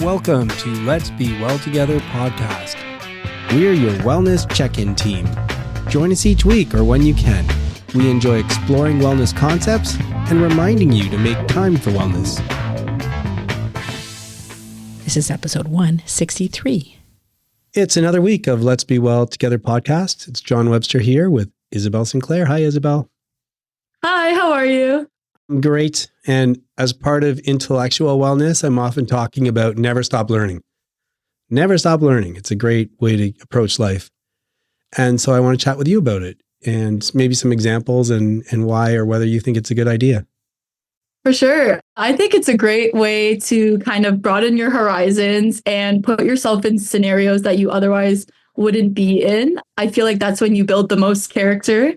Welcome to Let's Be Well Together podcast. We're your wellness check-in team. Join us each week or when you can. We enjoy exploring wellness concepts and reminding you to make time for wellness. This is episode 163. It's another week of Let's Be Well Together podcast. It's John Webster here with Isabelle Sinclair. Hi, Isabelle. Hi, how are you? I'm great. And as part of intellectual wellness, I'm often talking about never stop learning. Never stop learning. It's a great way to approach life. And so I want to chat with you about it and maybe some examples and why or whether you think it's a good idea. For sure. I think it's a great way to kind of broaden your horizons and put yourself in scenarios that you otherwise wouldn't be in. I feel like that's when you build the most character.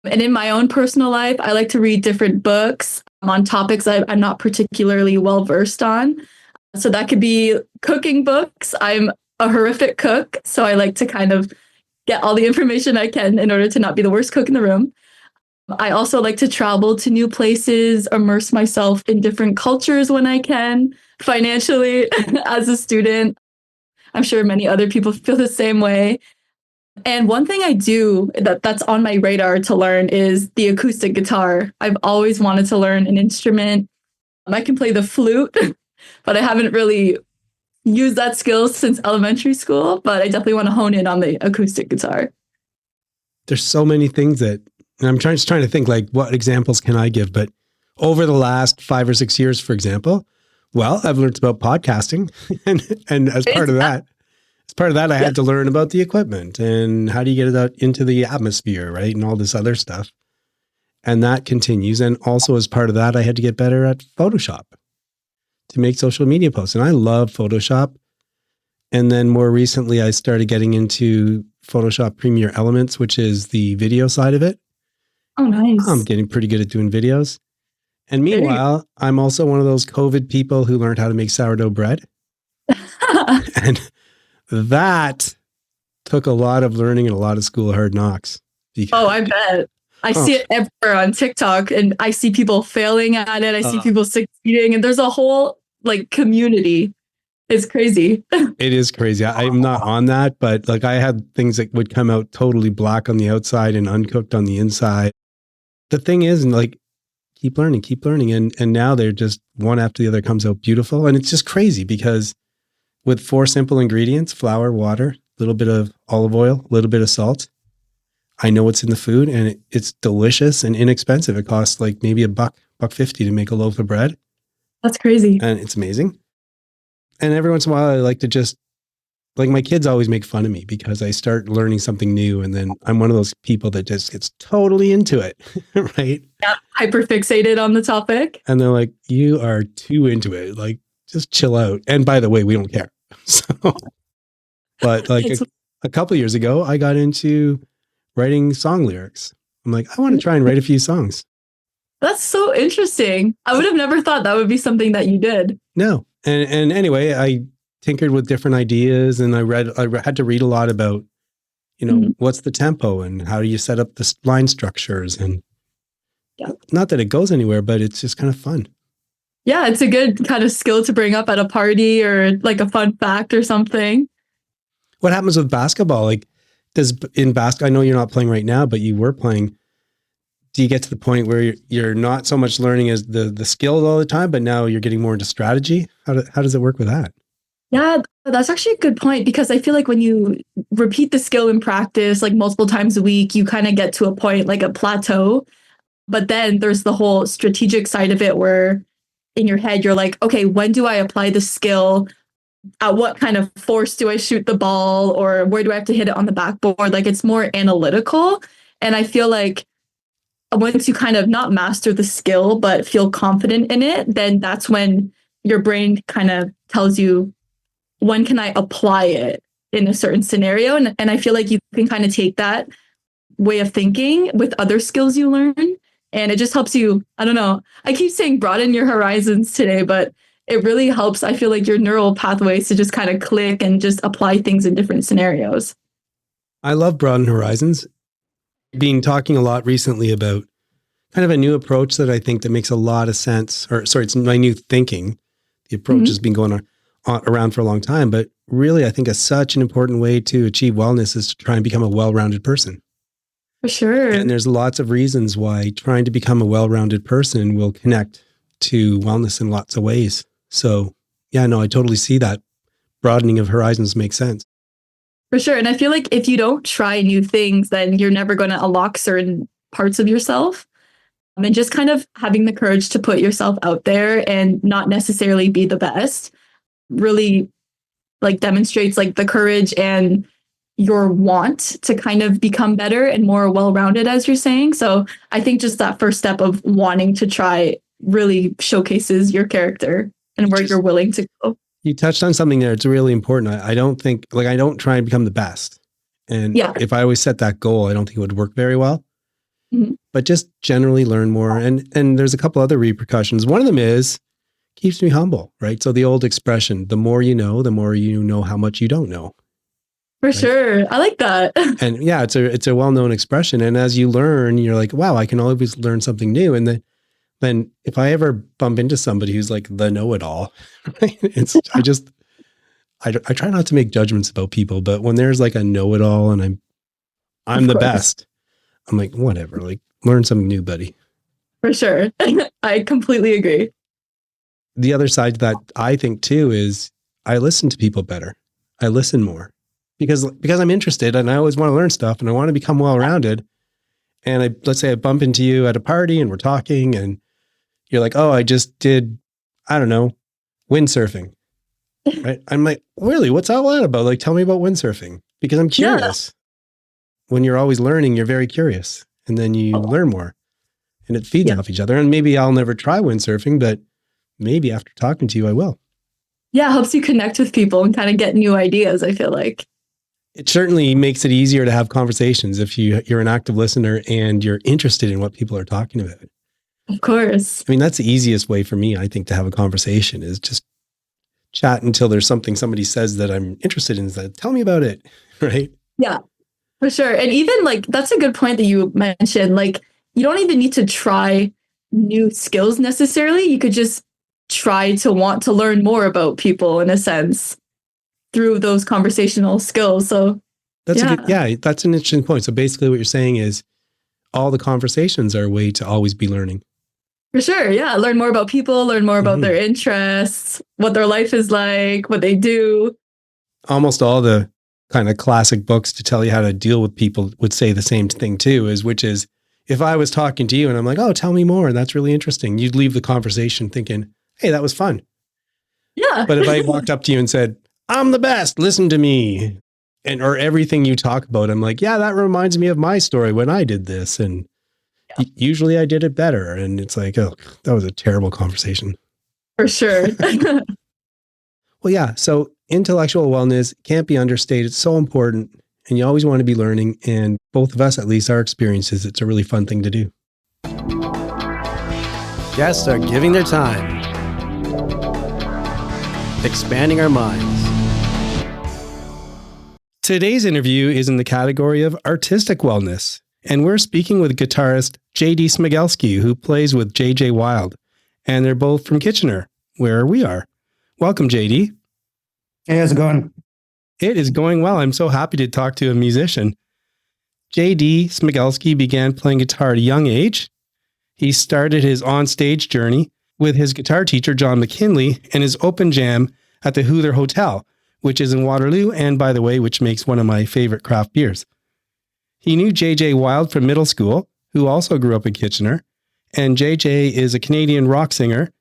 And in my own personal life, I like to read different books on topics I'm not particularly well versed on. So that could be cooking books. I'm a horrific cook, so I like to kind of get all the information I can in order to not be the worst cook in the room. I also like to travel to new places, immerse myself in different cultures when I can, financially as a student. I'm sure many other people feel the same way. And one thing I do that's on my radar to learn is the acoustic guitar. I've always wanted to learn an instrument. I can play the flute, but I haven't really used that skill since elementary school, but I definitely want to hone in on the acoustic guitar. There's so many things and I'm just trying to think like what examples can I give? But over the last 5 or 6 years, for example, well, I've learned about podcasting and as part of that, I had to learn about the equipment and how do you get it out into the atmosphere, right? And all this other stuff. And that continues. And also as part of that, I had to get better at Photoshop to make social media posts. And I love Photoshop. And then more recently, I started getting into Photoshop Premiere Elements, which is the video side of it. Oh, nice. I'm getting pretty good at doing videos. And meanwhile, I'm also one of those COVID people who learned how to make sourdough bread. And that took a lot of learning and a lot of school hard knocks. Oh, I bet. I see it everywhere on TikTok and I see people failing at it. I see people succeeding and there's a whole like community. It's crazy. It is crazy. I'm not on that, but like I had things that would come out totally black on the outside and uncooked on the inside. The thing is, like, keep learning. And now they're just one after the other comes out beautiful. And it's just crazy because with 4 simple ingredients, flour, water, a little bit of olive oil, a little bit of salt, I know what's in the food and it's delicious and inexpensive. It costs like maybe $1.50 to make a loaf of bread. That's crazy. And it's amazing. And every once in a while, I like to just, like my kids always make fun of me because I start learning something new. And then I'm one of those people that just gets totally into it, right? Yeah, hyperfixated on the topic. And they're like, you are too into it. Like, just chill out. And by the way, we don't care. So, but like a couple of years ago, I got into writing song lyrics. I'm like, I want to try and write a few songs. That's so interesting. I would have never thought that would be something that you did. No. And anyway, I tinkered with different ideas and I had to read a lot about, what's the tempo and how do you set up the line structures and not that it goes anywhere, but it's just kind of fun. Yeah, it's a good kind of skill to bring up at a party or like a fun fact or something. What happens with basketball? Like I know you're not playing right now, but you were playing. Do you get to the point where you're not so much learning as the skills all the time, but now you're getting more into strategy? How does it work with that? Yeah, that's actually a good point because I feel like when you repeat the skill in practice, like multiple times a week, you kind of get to a point like a plateau. But then there's the whole strategic side of it where in your head, you're like, okay, when do I apply the skill? At what kind of force do I shoot the ball? Or where do I have to hit it on the backboard? Like it's more analytical. And I feel like once you kind of not master the skill, but feel confident in it, then that's when your brain kind of tells you, when can I apply it in a certain scenario? And I feel like you can kind of take that way of thinking with other skills you learn. And it just helps you, I don't know, I keep saying broaden your horizons today, but it really helps. I feel like your neural pathways to just kind of click and just apply things in different scenarios. I love broaden horizons. Been talking a lot recently about kind of a new approach that I think that makes a lot of sense, it's my new thinking. The approach has been going around for a long time. But really, I think such an important way to achieve wellness is to try and become a well-rounded person. For sure. And there's lots of reasons why trying to become a well-rounded person will connect to wellness in lots of ways. So yeah, no, I totally see that. Broadening of horizons makes sense. For sure. And I feel like if you don't try new things, then you're never going to unlock certain parts of yourself. And just kind of having the courage to put yourself out there and not necessarily be the best really like demonstrates like the courage and your want to kind of become better and more well-rounded, as you're saying. So I think just that first step of wanting to try really showcases your character and where you're willing to go. You touched on something there. It's really important. I don't think, like, I don't try and become the best. And if I always set that goal, I don't think it would work very well. Mm-hmm. But just generally learn more. And there's a couple other repercussions. One of them is keeps me humble, right? So the old expression, the more you know how much you don't know. For sure. I like that. And yeah, it's a well-known expression. And as you learn, you're like, wow, I can always learn something new. And then if I ever bump into somebody who's like the know-it-all, right? I try not to make judgments about people, but when there's like a know-it-all and I'm the best, I'm like, whatever, like learn something new, buddy. For sure. I completely agree. The other side to that, I think too, is I listen to people better. I listen more because I'm interested and I always want to learn stuff and I want to become well-rounded. And let's say I bump into you at a party and we're talking and you're like, oh, I just did, I don't know, windsurfing. Right? I'm like, really? What's all that about? Like, tell me about windsurfing because I'm curious. Yeah. When you're always learning, you're very curious and then you learn more and it feeds off each other. And maybe I'll never try windsurfing, but maybe after talking to you, I will. Yeah, it helps you connect with people and kind of get new ideas, I feel like. It certainly makes it easier to have conversations if you're an active listener and you're interested in what people are talking about. Of course. I mean, that's the easiest way for me, I think, to have a conversation is just chat until there's something somebody says that I'm interested in. That tell me about it, right? Yeah, for sure. And even like, that's a good point that you mentioned. Like, you don't even need to try new skills necessarily. You could just try to want to learn more about people in a sense through those conversational skills. So that's that's an interesting point. So basically what you're saying is all the conversations are a way to always be learning. For sure. Yeah. Learn more about people, learn more about their interests, what their life is like, what they do. Almost all the kind of classic books to tell you how to deal with people would say the same thing too, which is if I was talking to you and I'm like, oh, tell me more. That's really interesting. You'd leave the conversation thinking, hey, that was fun. Yeah. But if I walked up to you and said, I'm the best, listen to me. Or everything you talk about, I'm like, yeah, that reminds me of my story when I did this. And usually I did it better. And it's like, oh, that was a terrible conversation. For sure. Well, yeah. So intellectual wellness can't be understated. It's so important. And you always want to be learning. And both of us, at least our experiences, it's a really fun thing to do. Guests are giving their time, expanding our minds. Today's interview is in the category of artistic wellness, and we're speaking with guitarist JD Smigelski, who plays with JJ Wild, and they're both from Kitchener, where we are. Welcome, JD. Hey, how's it going? It is going well. I'm so happy to talk to a musician. JD Smigelski began playing guitar at a young age. He started his on-stage journey with his guitar teacher, John McKinley, and his open jam at the Hoother Hotel, which is in Waterloo, and by the way, which makes one of my favorite craft beers. He knew JJ Wild from middle school, who also grew up in Kitchener, and JJ is a Canadian rock singer.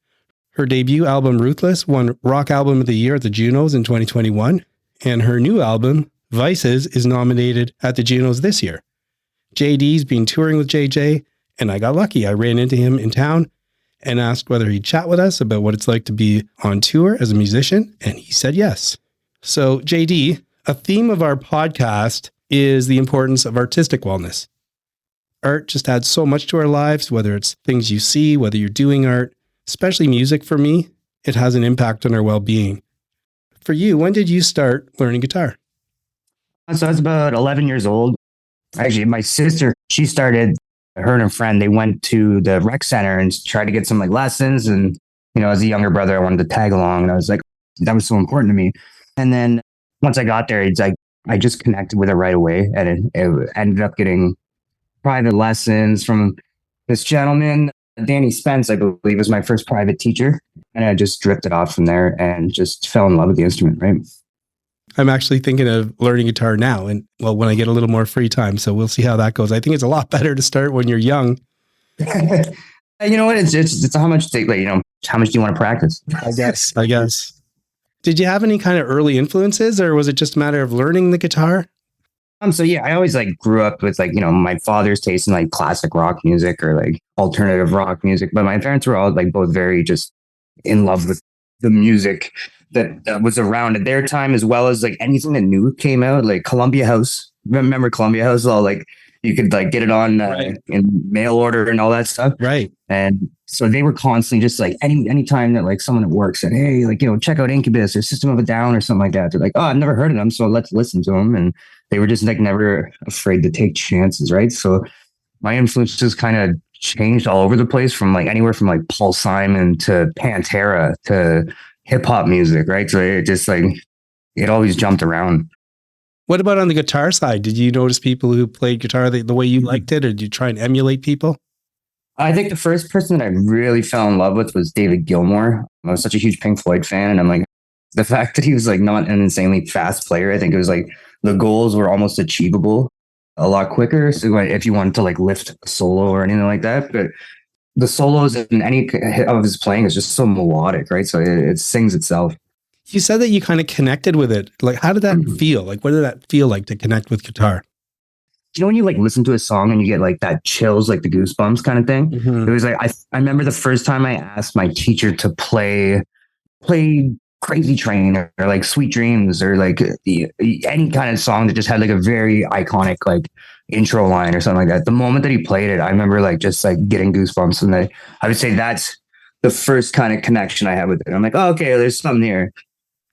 Her debut album, Ruthless, won Rock Album of the Year at the Junos in 2021, and her new album, Vices, is nominated at the Junos this year. JD's been touring with JJ, and I got lucky. I ran into him in town and asked whether he'd chat with us about what it's like to be on tour as a musician, and he said yes. So, JD, a theme of our podcast is the importance of artistic wellness. Art just adds so much to our lives, whether it's things you see, whether you're doing art, especially music for me, it has an impact on our well-being. For you, when did you start learning guitar? So I was about 11 years old. Actually, my sister, she started, her and a friend, they went to the rec center and tried to get some like lessons. And, you know, as a younger brother, I wanted to tag along. And I was like, that was so important to me. And then once I got there, it's like I just connected with it right away, and it ended up getting private lessons from this gentleman, Danny Spence, I believe, was my first private teacher, and I just drifted off from there and just fell in love with the instrument. Right. I'm actually thinking of learning guitar now, and well, when I get a little more free time. So we'll see how that goes. I think it's a lot better to start when you're young. You know what? It's how much take, like, you know, how much do you want to practice? I guess. Did you have any kind of early influences, or was it just a matter of learning the guitar? So yeah, I always like grew up with like, you know, my father's taste in like classic rock music or like alternative rock music, but my parents were all like both very just in love with the music that was around at their time, as well as like anything that new came out, like Columbia House. Remember Columbia House? All like you could like get it on Right. in mail order and all that stuff. Right. And so they were constantly just like any time that like someone at work said, hey, like, you know, check out Incubus or System of a Down or something like that. They're like, oh, I've never heard of them, so let's listen to them. And they were just like never afraid to take chances, right? So my influences kind of changed all over the place, from like anywhere from like Paul Simon to Pantera to hip hop music, right? So it just like it always jumped around. What about on the guitar side? Did you notice people who played guitar the way you liked it, or did you try and emulate people? I think the first person that I really fell in love with was David Gilmour. I was such a huge Pink Floyd fan, and I'm like, the fact that he was like not an insanely fast player, I think it was like the goals were almost achievable a lot quicker. So like, if you wanted to like lift a solo or anything like that, but the solos in any of his playing is just so melodic, right? So it sings itself. You said that you kind of connected with it. Like, how did that feel? Like, what did that feel like to connect with guitar? You know, when you like listen to a song and you get like that chills, like the goosebumps kind of thing. Mm-hmm. It was like I remember the first time I asked my teacher to play Crazy Train or like Sweet Dreams or like any kind of song that just had like a very iconic like intro line or something like that. The moment that he played it, I remember like just like getting goosebumps, and I would say that's the first kind of connection I had with it. I'm like, oh, okay, there's something here.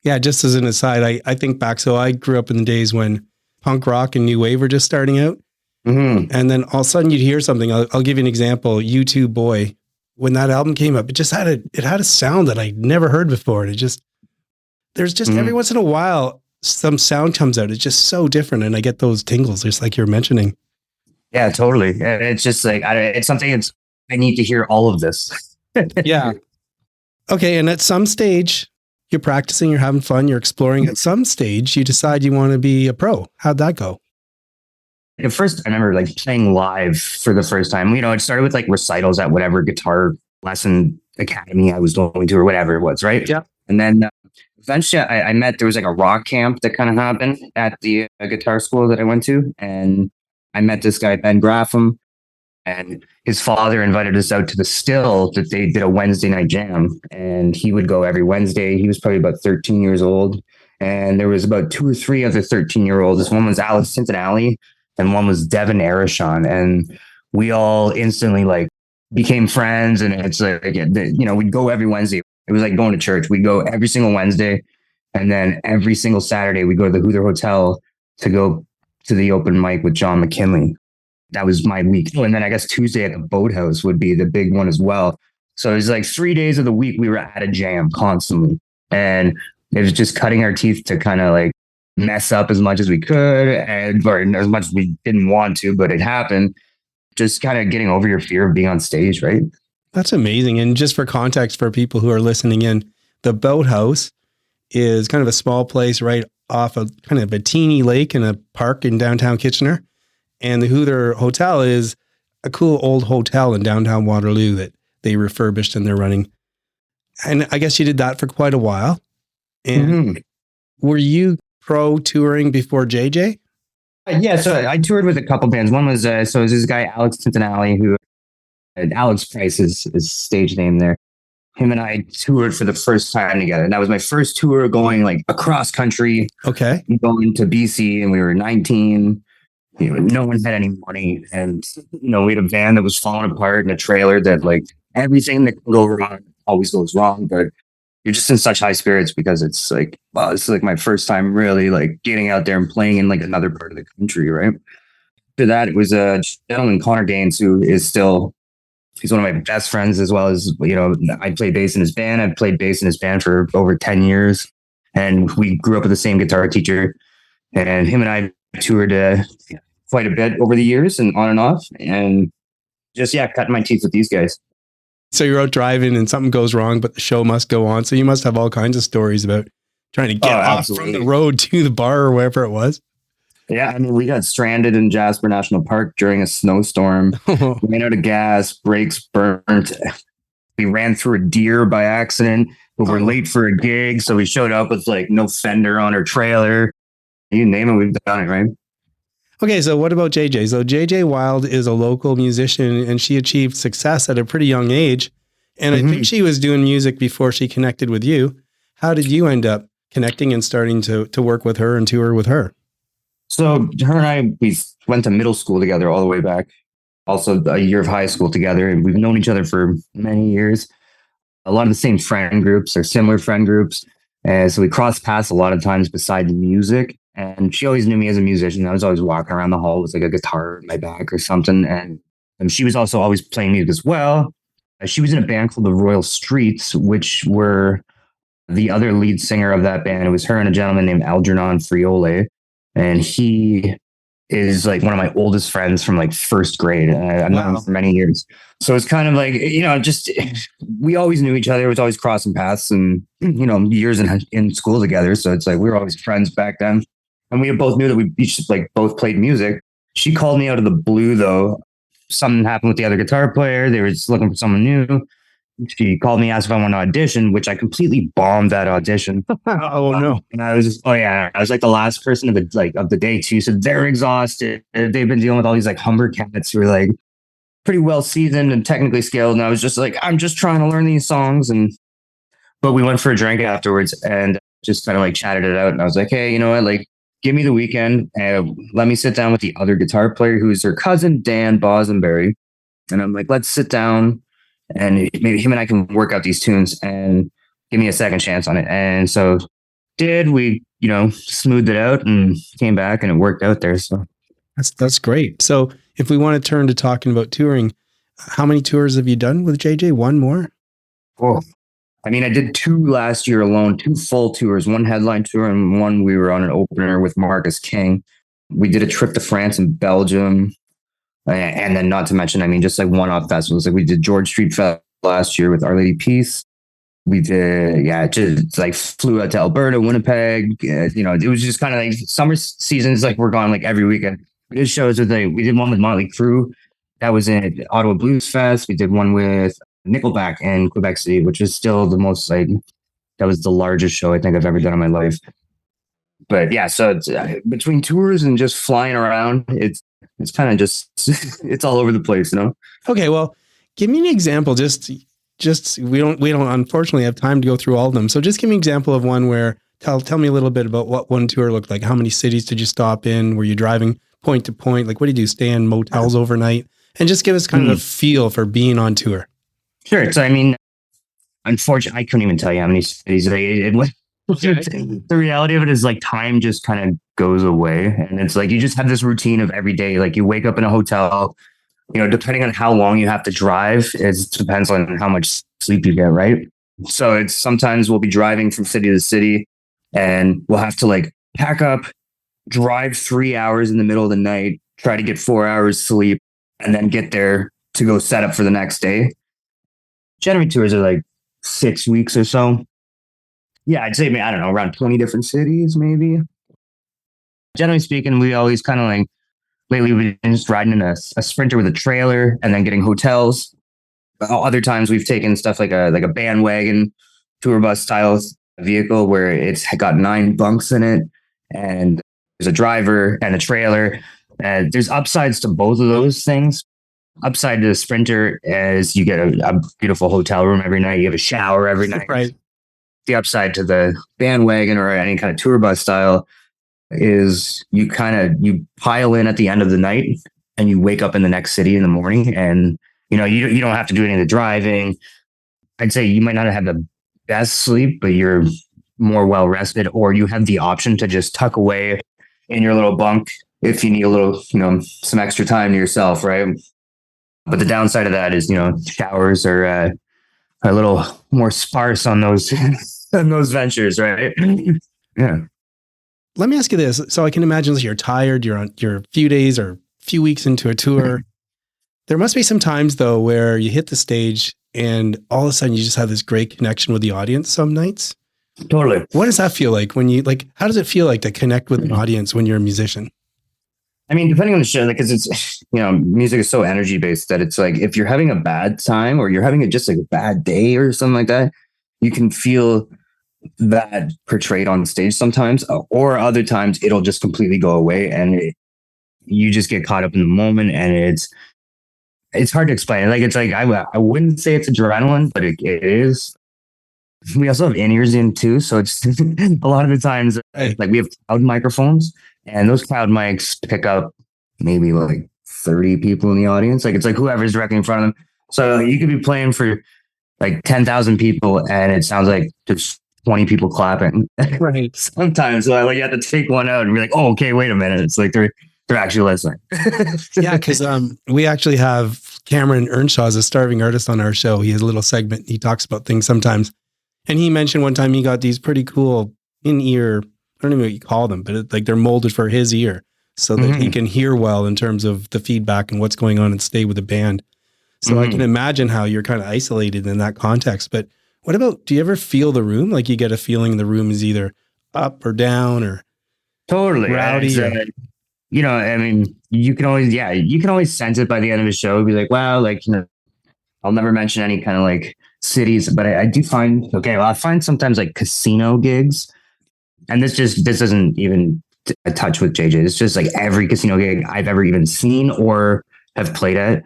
Yeah, just as an aside, I think back. So I grew up in the days when punk rock and new wave were just starting out. Mm-hmm. And then all of a sudden you'd hear something. I'll give you an example. U2 Boy, when that album came up, it just had a sound that I'd never heard before. And there's just every once in a while, some sound comes out. It's just so different. And I get those tingles, just like you're mentioning. Yeah, totally. And it's just like, it's something I need to hear all of this. Yeah. Okay. And at some stage, you're practicing, you're having fun, you're exploring. At some stage, you decide you want to be a pro. How'd that go? At first, I remember like playing live for the first time. You know, it started with like recitals at whatever guitar lesson academy I was going to or whatever it was, right? Yeah. And then eventually there was like a rock camp that kind of happened at the guitar school that I went to. And I met this guy, Ben Graffam, and his father invited us out to the Still that they did a Wednesday night jam. And he would go every Wednesday. He was probably about 13 years old. And there was about 2 or 3 other 13-year-olds. One was Alex Cincinnati and one was Devin Arishon. And we all instantly like became friends. And it's like, you know, we'd go every Wednesday. It was like going to church. We'd go every single Wednesday. And then every single Saturday, we'd go to the Hoother Hotel to go to the open mic with John McKinley. That was my week. And then I guess Tuesday at the Boathouse would be the big one as well. So it was like 3 days of the week we were at a jam constantly. And it was just cutting our teeth to kind of like mess up as much as we could, or as much as we didn't want to, but it happened. Just kind of getting over your fear of being on stage, right? That's amazing. And just for context for people who are listening in, the Boathouse is kind of a small place right off of kind of a teeny lake in a park in downtown Kitchener. And the Hoother Hotel is a cool old hotel in downtown Waterloo that they refurbished and they're running. And I guess you did that for quite a while. And were you pro touring before JJ? Yeah, so I toured with a couple bands. One was so it was this guy Alex Cincinnati, who Alex Price is his stage name there. Him and I toured for the first time together. And that was my first tour going like across country. Okay. Going to BC, and we were 19. You know, no one had any money. And, you know, we had a van that was falling apart and a trailer that like everything that can go wrong always goes wrong. But you're just in such high spirits because it's like, wow, it's like my first time really like getting out there and playing in like another part of the country, right? After that, it was a gentleman, Connor Gaines, who is still He's one of my best friends, as well as, I play bass in his band. I've played bass in his band for over 10 years. And we grew up with the same guitar teacher. And him and I toured quite a bit over the years and on and off. And just, cutting my teeth with these guys. So you're out driving and something goes wrong, but the show must go on. So you must have all kinds of stories about trying to get off from the road to the bar or wherever it was. Yeah, I mean, we got stranded in Jasper National Park during a snowstorm. We ran out of gas, brakes burnt. We ran through a deer by accident, but we're late for a gig. So we showed up with like no fender on our trailer. You name it, we've done it, right? Okay, so what about JJ? So JJ Wild is a local musician and she achieved success at a pretty young age. And I think she was doing music before she connected with you. How did you end up connecting and starting to work with her and tour with her? So her and I, we went to middle school together all the way back. Also a year of high school together. And we've known each other for many years. A lot of the same friend groups or similar friend groups. And so we crossed paths a lot of times besides music. And she always knew me as a musician. I was always walking around the hall with like a guitar in my back or something. And she was also always playing music as well. She was in a band called the Royal Streets, which were the other lead singer of that band. It was her and a gentleman named Algernon Friole. And he is like one of my oldest friends from like first grade. I've known him for many years. So it's kind of like, just we always knew each other. It was always crossing paths and, years in school together. So it's like we were always friends back then. And we both knew that we each like both played music. She called me out of the blue, though. Something happened with the other guitar player. They were just looking for someone new. She called me, asked if I want to audition, which I completely bombed that audition. Oh no! And I was just, I was like the last person of the day too. So they're exhausted. They've been dealing with all these like Humber cats who are like pretty well seasoned and technically skilled. And I was just like, I'm just trying to learn these songs. But we went for a drink afterwards and just kind of like chatted it out. And I was like, hey, you know what? Like, give me the weekend and let me sit down with the other guitar player who's her cousin, Dan Bosenberry. And I'm like, let's sit down and maybe him and I can work out these tunes and give me a second chance on it. And so we, smoothed it out and came back and it worked out there. So that's great. So if we want to turn to talking about touring, how many tours have you done with JJ? One more? Oh, I mean, I did 2 last year alone, 2 full tours, 1 headline tour and 1 we were on an opener with Marcus King. We did a trip to France and Belgium. And then not to mention, I mean, just like one-off festivals. Like we did George Street Fest last year with Our Lady Peace. We did, just like flew out to Alberta, Winnipeg. It was just kind of like summer seasons, like we're gone like every weekend. We did shows with we did one with Motley Crue. That was at Ottawa Blues Fest. We did one with Nickelback in Quebec City, which is still the most that was the largest show I think I've ever done in my life. But yeah, so it's, between tours and just flying around, it's kind of just it's all over the place, Okay, well, give me an example. Just we don't unfortunately have time to go through all of them. So just give me an example of one where tell me a little bit about what one tour looked like. How many cities did you stop in? Were you driving point to point? Like, what did you do? Stay in motels overnight? And just give us kind of a feel for being on tour. Sure. So, I mean, unfortunately, I couldn't even tell you how many cities. The reality of it is like time just kind of goes away. And it's like you just have this routine of every day. Like you wake up in a hotel, depending on how long you have to drive, it depends on how much sleep you get, right? So it's sometimes we'll be driving from city to city and we'll have to like pack up, drive 3 hours in the middle of the night, try to get 4 hours sleep, and then get there to go set up for the next day. Generally tours are like 6 weeks or so. Yeah, I'd say, I don't know, around 20 different cities, maybe. Generally speaking, we always kind of like, lately we've been just riding in a Sprinter with a trailer and then getting hotels. Other times we've taken stuff like a bandwagon tour bus style vehicle where it's got 9 bunks in it and there's a driver and a trailer. There's upsides to both of those things. Upside to the Sprinter is you get a beautiful hotel room every night. You have a shower every night. Right. The upside to the bandwagon or any kind of tour bus style is you pile in at the end of the night and you wake up in the next city in the morning and you don't have to do any of the driving. I'd say you might not have the best sleep, but you're more well rested, or you have the option to just tuck away in your little bunk if you need a little, some extra time to yourself, right? But the downside of that is, showers are a little more sparse on those on those ventures, right? Yeah. Let me ask you this. So I can imagine you're tired, you're a few days or a few weeks into a tour. There must be some times though where you hit the stage and all of a sudden you just have this great connection with the audience some nights. Totally. What does that feel like when how does it feel like to connect with an audience when you're a musician? I mean, depending on the show, because it's, music is so energy based that it's like, if you're having a bad time or you're having just like a bad day or something like that, you can feel that portrayed on stage sometimes, or other times it'll just completely go away and you just get caught up in the moment, and it's hard to explain. Like, it's like, I wouldn't say it's adrenaline, but it is. We also have in-ears in too. So it's a lot of the times, like, we have cloud microphones, and those cloud mics pick up maybe like 30 people in the audience. Like, it's like whoever's directly in front of them. So you could be playing for like 10,000 people and it sounds like just 20 people clapping. Right. Sometimes like, you have to take one out and be like, oh, okay, wait a minute. It's like they're actually listening. Yeah, because we actually have Cameron Earnshaw as a starving artist on our show. He has a little segment. He talks about things sometimes. And he mentioned one time he got these pretty cool in-ear, I don't know what you call them, but they're molded for his ear so that he can hear well in terms of the feedback and what's going on and stay with the band. So I can imagine how you're kind of isolated in that context. But what about, do you ever feel the room? Like you get a feeling the room is either up or down or totally rowdy? I mean, you can always sense it by the end of the show. Be like, wow, like, I'll never mention any kind of like cities, but I do find, I find sometimes like casino gigs, and this isn't even a touch with JJ. It's just like every casino gig I've ever even seen or have played at.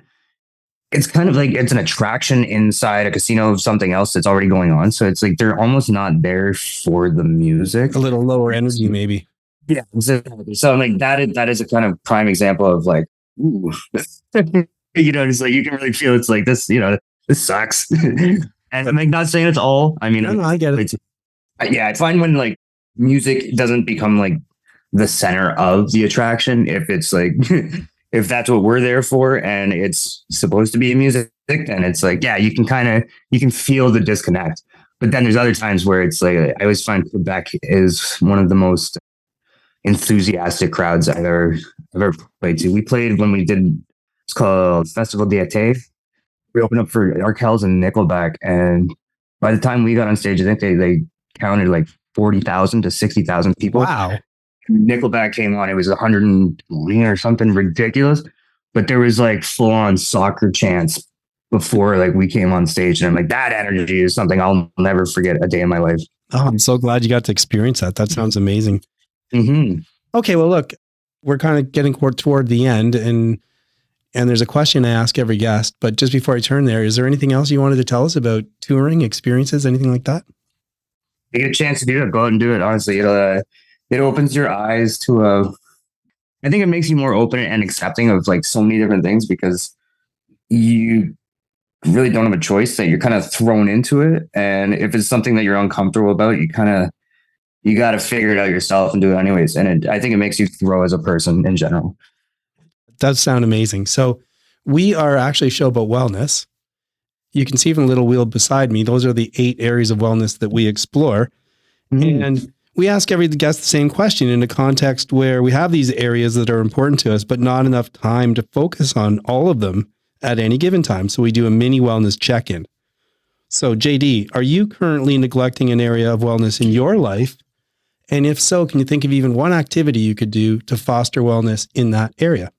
It's kind of like it's an attraction inside a casino of something else that's already going on. So it's like they're almost not there for the music. A little lower energy, maybe. Yeah. So like that is a kind of prime example of like, ooh, it's like you can really feel it's like this, this sucks. And I'm like not saying it's all. I mean, no, I get it. I find when like music doesn't become like the center of the attraction, if it's like if that's what we're there for and it's supposed to be music, then it's like, yeah, you can feel the disconnect. But then there's other times where it's like, I always find Quebec is one of the most enthusiastic crowds I've ever played to. We played when we did, it's called Festival d'Été. We opened up for Arkells and Nickelback, and by the time we got on stage, I think they counted like 40,000 to 60,000 people. Wow. Nickelback came on, it was 120 or something ridiculous, but there was like full on soccer chants before like we came on stage, and I'm like, that energy is something I'll never forget a day in my life. Oh, I'm so glad you got to experience that. That sounds amazing. Mm-hmm. Okay, well, look, we're kind of getting toward the end, and there's a question I ask every guest, but just before I turn there, is there anything else you wanted to tell us about touring experiences, anything like that? You get a chance to do it, go out and do it. Honestly, it opens your eyes to I think it makes you more open and accepting of like so many different things, because you really don't have a choice, that you're kind of thrown into it. And if it's something that you're uncomfortable about, you got to figure it out yourself and do it anyways. And I think it makes you grow as a person in general. It does sound amazing. So we are actually a show about wellness. You can see from the little wheel beside me, those are the 8 areas of wellness that we explore. And we ask every guest the same question in a context where we have these areas that are important to us, but not enough time to focus on all of them at any given time. So we do a mini wellness check-in. So JD, are you currently neglecting an area of wellness in your life? And if so, can you think of even one activity you could do to foster wellness in that area?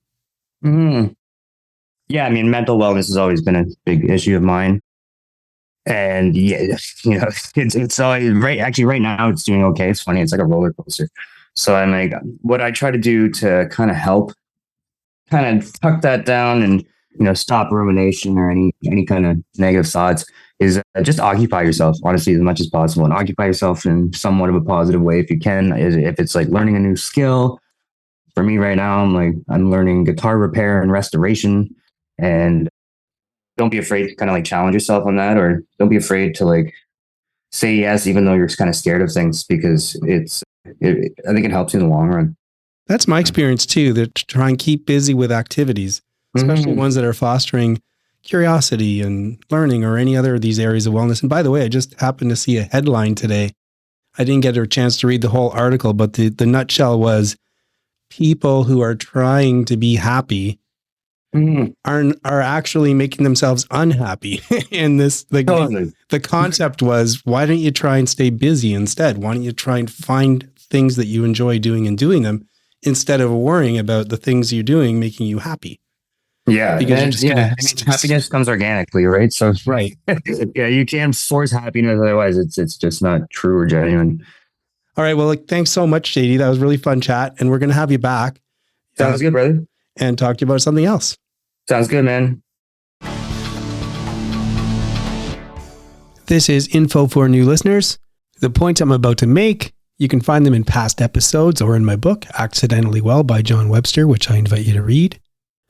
Yeah, I mean, mental wellness has always been a big issue of mine. And yeah, it's always right. Actually, right now it's doing okay. It's funny. It's like a roller coaster. So I'm like, what I try to do to kind of help, kind of tuck that down and, stop rumination or any kind of negative thoughts is just occupy yourself, honestly, as much as possible, and occupy yourself in somewhat of a positive way if you can. If it's like learning a new skill. For me right now, I'm learning guitar repair and restoration, and don't be afraid to kind of like challenge yourself on that, or don't be afraid to like say yes, even though you're kind of scared of things, because I think it helps you in the long run. That's my experience too, that to try and keep busy with activities. especially ones that are fostering curiosity and learning or any other of these areas of wellness. And by the way, I just happened to see a headline today. I didn't get a chance to read the whole article, but the nutshell was people who are trying to be happy are actually making themselves unhappy. And the concept was, why don't you try and stay busy instead? Why don't you try and find things that you enjoy doing and doing them instead of worrying about the things you're doing making you happy? Yeah. Because happiness comes organically, right? So right. Yeah, you can't force happiness. Otherwise it's just not true or genuine. All right. Well, thanks so much, JD. That was really fun chat. And we're going to have you back. Sounds good, brother. And talk to you about something else. Sounds good, man. This is info for new listeners. The points I'm about to make, you can find them in past episodes or in my book, Accidentally Well by John Webster, which I invite you to read.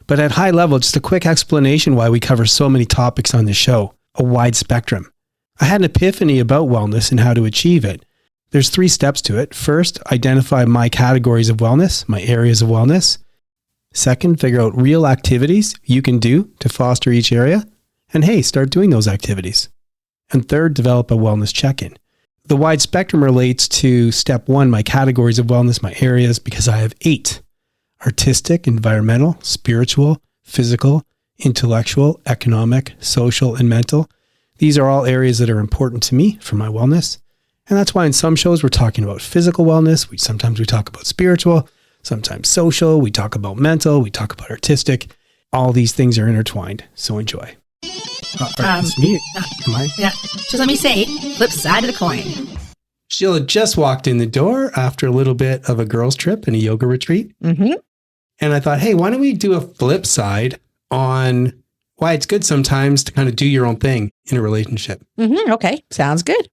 But at high level, just a quick explanation why we cover so many topics on this show, a wide spectrum. I had an epiphany about wellness and how to achieve it. There's 3 steps to it. First, identify my categories of wellness, my areas of wellness. Second, figure out real activities you can do to foster each area. And hey, start doing those activities. And third, develop a wellness check-in. The wide spectrum relates to step 1, my categories of wellness, my areas, because I have 8. Artistic, environmental, spiritual, physical, intellectual, economic, social, and mental. These are all areas that are important to me for my wellness. And that's why in some shows we're talking about physical wellness. Sometimes we talk about spiritual, sometimes social, we talk about mental, we talk about artistic. All these things are intertwined. So enjoy. It's me. Yeah. Just let me say, flip side of the coin. Sheila just walked in the door after a little bit of a girls' trip and a yoga retreat. Mm-hmm. And I thought, hey, why don't we do a flip side on why it's good sometimes to kind of do your own thing in a relationship? Mm-hmm. Okay. Sounds good.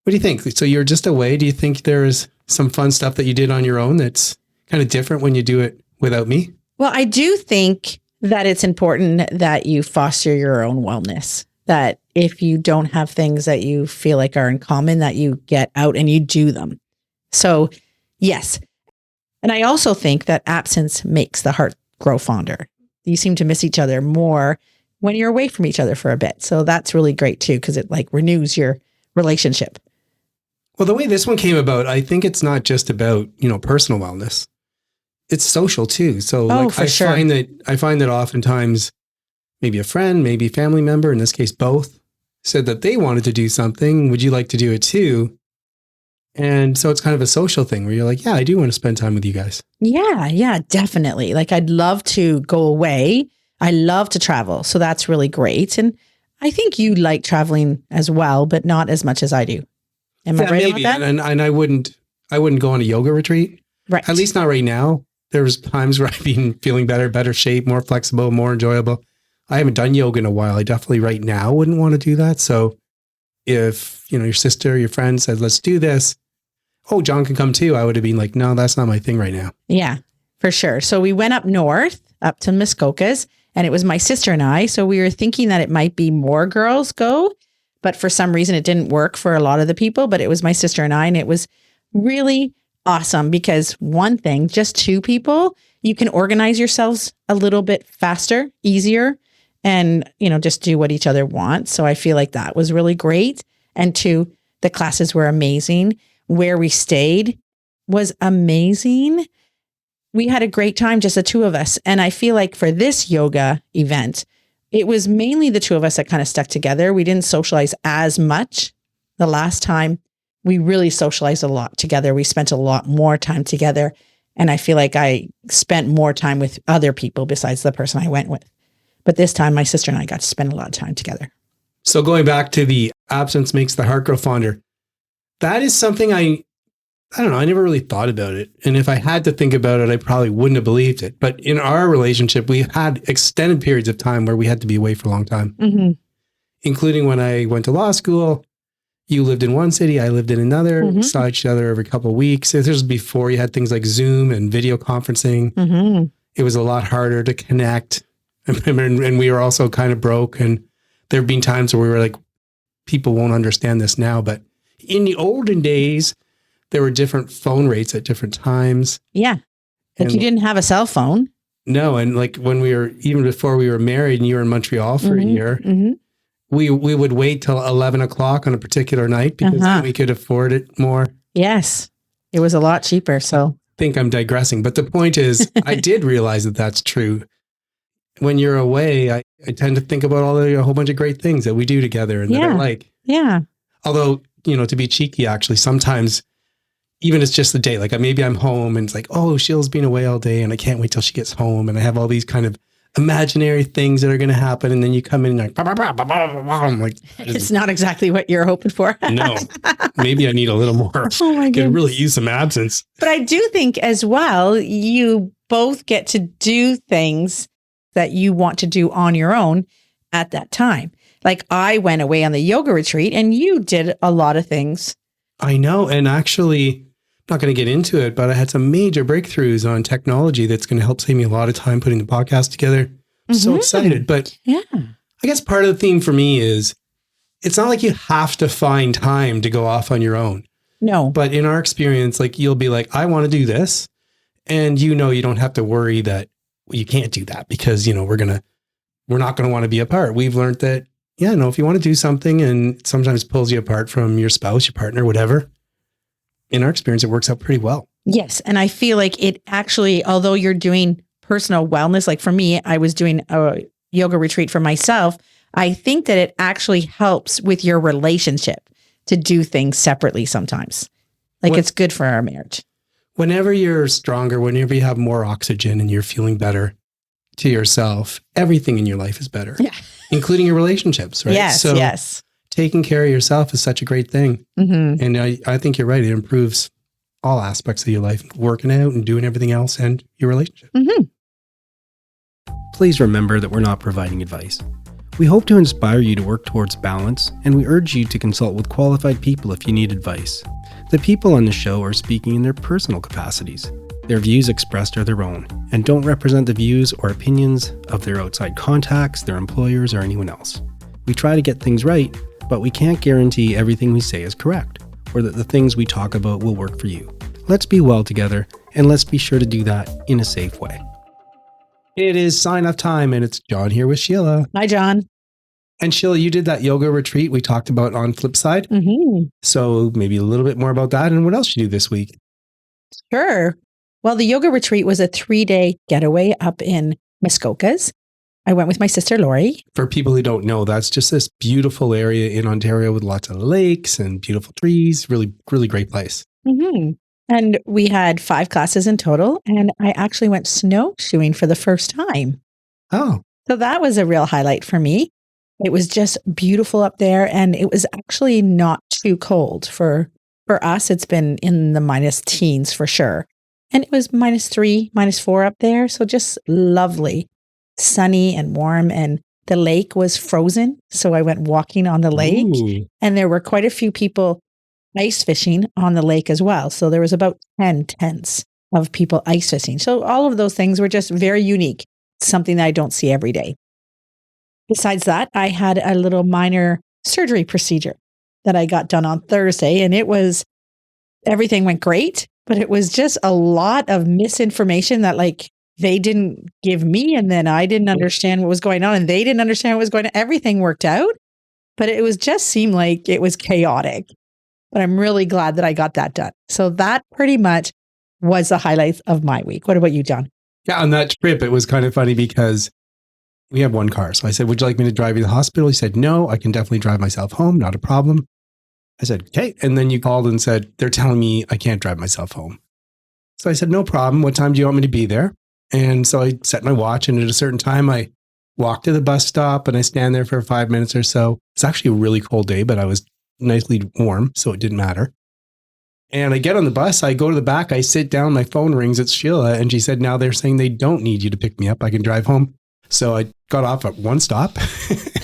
What do you think? So you're just away. Do you think there's some fun stuff that you did on your own that's kind of different when you do it without me? Well, I do think that it's important that you foster your own wellness, that if you don't have things that you feel like are in common, that you get out and you do them. So yes. And I also think that absence makes the heart grow fonder. You seem to miss each other more when you're away from each other for a bit. So that's really great too, because it renews your relationship. Well, the way this one came about, I think it's not just about, personal wellness. It's social too. So I find that oftentimes maybe a friend, maybe a family member, in this case, both said that they wanted to do something. Would you like to do it too? And so it's kind of a social thing where you're like, yeah, I do want to spend time with you guys. Yeah, definitely. I'd love to go away. I love to travel. So that's really great. And I think you like traveling as well, but not as much as I do. Am I right about that? And I wouldn't go on a yoga retreat. Right. At least not right now. There's times where I've been feeling better shape, more flexible, more enjoyable. I haven't done yoga in a while. I definitely right now wouldn't want to do that. So if, your sister, your friend said, let's do this. Oh, John can come too. I would have been like, no, that's not my thing right now. Yeah, for sure. So we went up north, up to Muskokas, and it was my sister and I. So we were thinking that it might be more girls go, but for some reason it didn't work for a lot of the people, but it was my sister and I, and it was really awesome because one thing, just 2 people, you can organize yourselves a little bit faster, easier, and, just do what each other wants. So I feel like that was really great. And 2, the classes were amazing. Where we stayed was amazing. We had a great time, just the 2 of us. And I feel like for this yoga event, it was mainly the 2 of us that kind of stuck together. We didn't socialize as much the last time. We really socialized a lot together. We spent a lot more time together. And I feel like I spent more time with other people besides the person I went with. But this time, my sister and I got to spend a lot of time together. So going back to the absence makes the heart grow fonder, that is something I don't know. I never really thought about it. And if I had to think about it, I probably wouldn't have believed it. But in our relationship, we had extended periods of time where we had to be away for a long time, including when I went to law school. You lived in one city, I lived in another, saw each other every couple of weeks. This was before you had things like Zoom and video conferencing. It was a lot harder to connect. And we were also kind of broke. And there have been times where we were like, people won't understand this now. But in the olden days, there were different phone rates at different times. Yeah. Like you didn't have a cell phone. No. And like when even before we were married and you were in Montreal for a year, we would wait till 11 o'clock on a particular night because then we could afford it more. Yes. It was a lot cheaper. So I think I'm digressing. But the point is, I did realize that that's true. When you're away, I tend to think about a whole bunch of great things that we do together and that I like. Yeah. Although, to be cheeky, actually, sometimes even it's just the day, like maybe I'm home and it's like, oh, Sheila's been away all day and I can't wait till she gets home. And I have all these kind of imaginary things that are going to happen. And then you come in and like, I'm like, it's not exactly what you're hoping for. No, maybe I need a little more. Oh my Could really use some absence. But I do think as well, you both get to do things that you want to do on your own at that time. Like I went away on the yoga retreat and you did a lot of things. I know. And actually, I'm not going to get into it, but I had some major breakthroughs on technology that's going to help save me a lot of time putting the podcast together. I'm so excited. But I guess part of the theme for me is it's not like you have to find time to go off on your own. No. But in our experience, like you'll be like, I want to do this. And you don't have to worry that you can't do that because, we're not going to want to be apart. We've learned that, if you want to do something and sometimes pulls you apart from your spouse, your partner, whatever, in our experience, it works out pretty well. Yes. And I feel like it actually, although you're doing personal wellness, like for me, I was doing a yoga retreat for myself. I think that it actually helps with your relationship to do things separately sometimes. Like it's good for our marriage. Whenever you're stronger, whenever you have more oxygen and you're feeling better to yourself, everything in your life is better, including your relationships, right? Yes. Taking care of yourself is such a great thing. And I think you're right. It improves all aspects of your life, working out and doing everything else and your relationship. Please remember that we're not providing advice. We hope to inspire you to work towards balance, and we urge you to consult with qualified people if you need advice. The people on the show are speaking in their personal capacities. Their views expressed are their own and don't represent the views or opinions of their outside contacts, their employers, or anyone else. We try to get things right, but we can't guarantee everything we say is correct or that the things we talk about will work for you. Let's be well together, and let's be sure to do that in a safe way. It is sign-off time, and it's John here with Sheila. Hi, John. And Sheila, you did that yoga retreat we talked about on Flipside. So maybe a little bit more about that and what else you do this week. Sure. Well, the yoga retreat was a 3-day getaway up in Muskokas. I went with my sister, Lori. For people who don't know, that's just this beautiful area in Ontario with lots of lakes and beautiful trees. Really, really great place. And we had 5 classes in total. And I actually went snowshoeing for the first time. Oh. So that was a real highlight for me. It was just beautiful up there. And it was actually not too cold. For us, it's been in the minus teens for sure. And it was -3, -4 up there. So just lovely. Sunny and warm, and the lake was frozen. So I went walking on the lake. And there were quite a few people ice fishing on the lake as well. So there was about 10 tents of people ice fishing. So all of those things were just very unique, something that I don't see every day. Besides that, I had a little minor surgery procedure that I got done on Thursday, and everything went great, but it was just a lot of misinformation that they didn't give me, and then I didn't understand what was going on, and they didn't understand what was going on. Everything worked out, but it was just seemed like it was chaotic. But I'm really glad that I got that done. So that pretty much was the highlights of my week. What about you, John? Yeah, on that trip, it was kind of funny because we have one car. So I said, would you like me to drive you to the hospital? He said, no, I can definitely drive myself home. Not a problem. I said, okay. And then you called and said, they're telling me I can't drive myself home. So I said, no problem. What time do you want me to be there? And so I set my watch, and at a certain time, I walked to the bus stop and I stand there for 5 minutes or so. It's actually a really cold day, but I was nicely warm, so it didn't matter. And I get on the bus, I go to the back, I sit down, my phone rings, it's Sheila, and she said, now they're saying they don't need you to pick me up, I can drive home. So I got off at one stop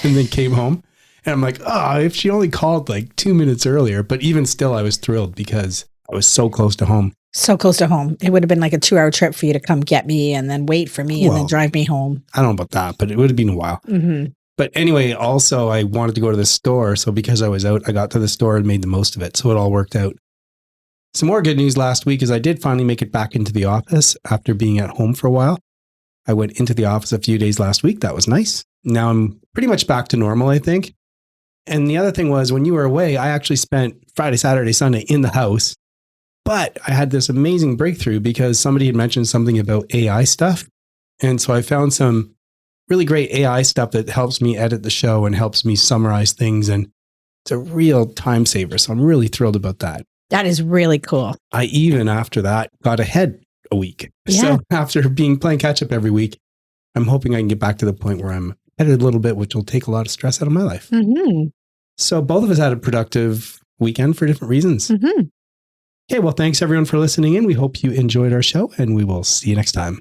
and then came home. And I'm like, if she only called 2 minutes earlier. But even still, I was thrilled because I was so close to home. So close to home. It would have been like a 2-hour trip for you to come get me and then wait for me and then drive me home. I don't know about that, but it would have been a while. But anyway, also, I wanted to go to the store. So because I was out, I got to the store and made the most of it. So it all worked out. Some more good news last week is I did finally make it back into the office after being at home for a while. I went into the office a few days last week. That was nice. Now I'm pretty much back to normal, I think. And the other thing was when you were away, I actually spent Friday, Saturday, Sunday in the house. But I had this amazing breakthrough because somebody had mentioned something about AI stuff. And so I found some really great AI stuff that helps me edit the show and helps me summarize things. And it's a real time saver. So I'm really thrilled about that. That is really cool. I even after that got ahead a week. Yeah. So after playing catch up every week, I'm hoping I can get back to the point where I'm ahead a little bit, which will take a lot of stress out of my life. Mm-hmm. So both of us had a productive weekend for different reasons. Mm-hmm. Okay, well, thanks everyone for listening in. We hope you enjoyed our show and we will see you next time.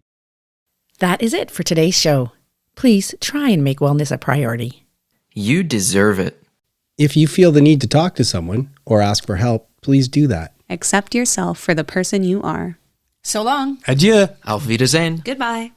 That is it for today's show. Please try and make wellness a priority. You deserve it. If you feel the need to talk to someone or ask for help, please do that. Accept yourself for the person you are. So long. Adieu. Auf Wiedersehen. Goodbye.